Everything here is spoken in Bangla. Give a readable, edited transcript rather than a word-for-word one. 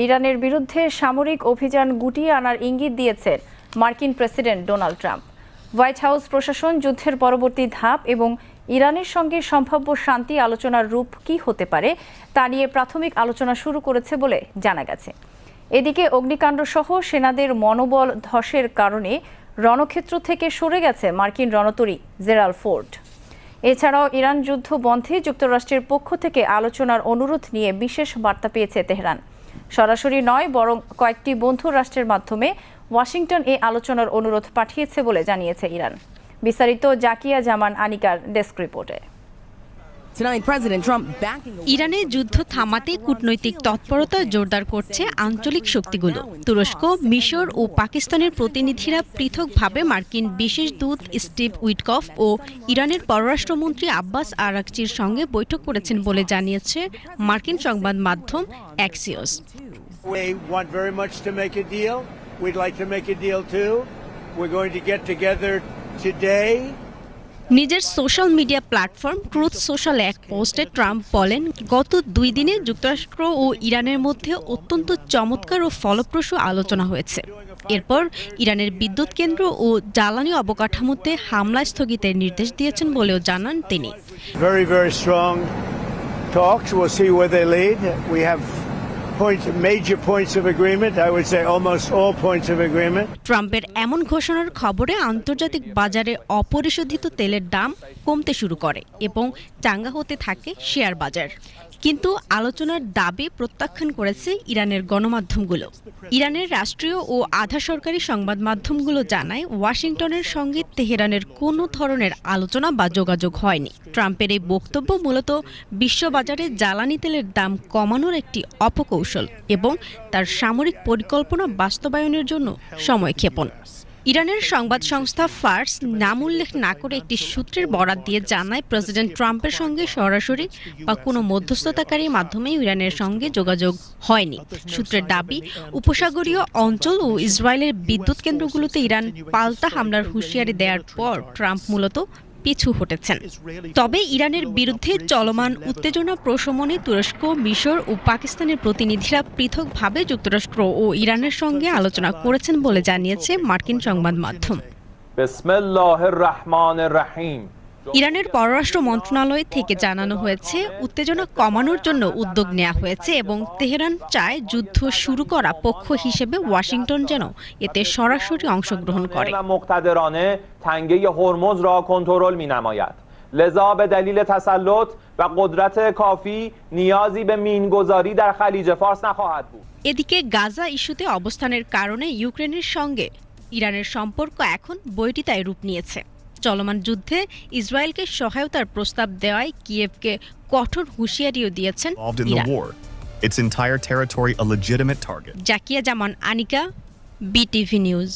ইরানের বিরুদ্ধে সামরিক অভিযান গুটিয়ে আনার ইঙ্গিত দিয়েছেন মার্কিন president Donald Trump. White house প্রশাসন যুদ্ধের পরবর্তী ধাপ এবং ইরানের সঙ্গে সম্ভাব্য শান্তি আলোচনার রূপ কী হতে পারে তা নিয়ে প্রাথমিক আলোচনা শুরু করেছে বলে জানা গেছে। এদিকে অগ্নিকাণ্ড সহ সেনাদের মনোবল ধসের কারণে রণক্ষেত্র থেকে সরে গেছে মার্কিন রণতরী জেরাল্ড ফোর্ড। এছাড়াও ইরান যুদ্ধ বন্ধে যুক্তরাষ্ট্রের পক্ষ থেকে আলোচনার অনুরোধ নিয়ে বিশেষ বার্তা পেয়েছে তেহরান। সরাসরি নয়, বরং কয়েকটি বন্ধু রাষ্ট্রের মাধ্যমে ওয়াশিংটন এই আলোচনার অনুরোধ পাঠিয়েছে বলে জানিয়েছে ইরান। বিস্তারিত জাকিয়া জামান আনিকার ডেস্ক রিপোর্টে। ইরানের যুদ্ধ থামাতে কূটনৈতিক তৎপরতা জোরদার করছে আঞ্চলিক শক্তিগুলো। তুরস্ক, মিশর ও পাকিস্তানের প্রতিনিধিরা পৃথকভাবে মার্কিন বিশেষ দূত স্টিভ উইটকফ ও ইরানের পররাষ্ট্রমন্ত্রী আব্বাস আরাকচির সঙ্গে বৈঠক করেছেন বলে জানিয়েছে মার্কিন সংবাদ মাধ্যম অ্যাক্সিওস। নিজের social media platform truth social এক পোস্টে ট্রাম্প বলেন, গত 2 দিনে যুক্তরাষ্ট্র ও ইরানের মধ্যে অত্যন্ত চমৎকার ও ফলপ্রসূ আলোচনা হয়েছে। এরপর ইরানের বিদ্যুৎ কেন্দ্র ও জ্বালানি অবকাঠামোতে হামলা স্থগিতের নির্দেশ দিয়েছেন বলেও জানান তিনি। ট্রাম্পের এমন ঘোষণার খবরে আন্তর্জাতিক বাজারে অপরিশোধিত তেলের দাম কমতে শুরু করে এবং চাঙ্গা হতে থাকে শেয়ার বাজার। কিন্তু আলোচনার দাবি প্রত্যাখ্যান করেছে ইরানের গণমাধ্যমগুলো। ইরানের রাষ্ট্রীয় ও আধা সরকারি সংবাদ মাধ্যমগুলো জানায়, ওয়াশিংটনের সঙ্গে তেহরানের কোনো ধরনের আলোচনা বা যোগাযোগ হয়নি। ট্রাম্পের এই বক্তব্য মূলত বিশ্ববাজারে জ্বালানি তেলের দাম কমানোর একটি অপকৌশল এবং তার সামরিক পরিকল্পনা বাস্তবায়নের জন্য সময়ক্ষেপণ। ইরানের সংবাদ সংস্থা ফার্স নাম উল্লেখ না করে একটি সূত্রের বরাত দিয়ে জানায়, প্রেসিডেন্ট ট্রাম্পের সঙ্গে সরাসরি বা কোনো মধ্যস্থতাকারীর মাধ্যমে ইরানের সঙ্গে যোগাযোগ হয়নি। সূত্রের দাবি, উপসাগরীয় অঞ্চল ও ইসরায়েলের বিদ্যুৎ কেন্দ্রগুলোতে ইরান পাল্টা হামলার হুঁশিয়ারি দেওয়ার পর ট্রাম্প মূলত পিছু হটেছেন। তবে ইরানের বিরুদ্ধে চলমান উত্তেজনা প্রশমনে তুরস্ক, মিশর ও পাকিস্তানের প্রতিনিধিরা পৃথকভাবে যুক্তরাষ্ট্র ও ইরানের সঙ্গে আলোচনা করেছেন বলে জানিয়েছে মার্কিন সংবাদ মাধ্যম। ইরানের পররাষ্ট্র মন্ত্রণালয় থেকে জানানো হয়েছে, উত্তেজনা কমানোর জন্য উদ্যোগ নেওয়া হয়েছে এবং তেহরান চায় যুদ্ধ শুরু করা পক্ষ হিসেবে ওয়াশিংটন যেন এতে সরাসরি অংশগ্রহণ করে। لذا به دلیل تسلط و قدرت کافی نیازی به مینگذاری در خلیج فارس نخواهد بود. এদিকে গাজা ইস্যুতে অবস্থানের কারণে ইউক্রেনের সঙ্গে ইরানের সম্পর্ক এখন বৈরিতায় রূপ নিয়েছে। চলমান যুদ্ধে ইসরায়েলকে সহায়তার প্রস্তাব দেওয়ায় কিয়েভকে কঠোর হুঁশিয়ারিও দিয়েছেন Iran. Its entire territory a legitimate target. Zakia Zaman Anika, BTV news.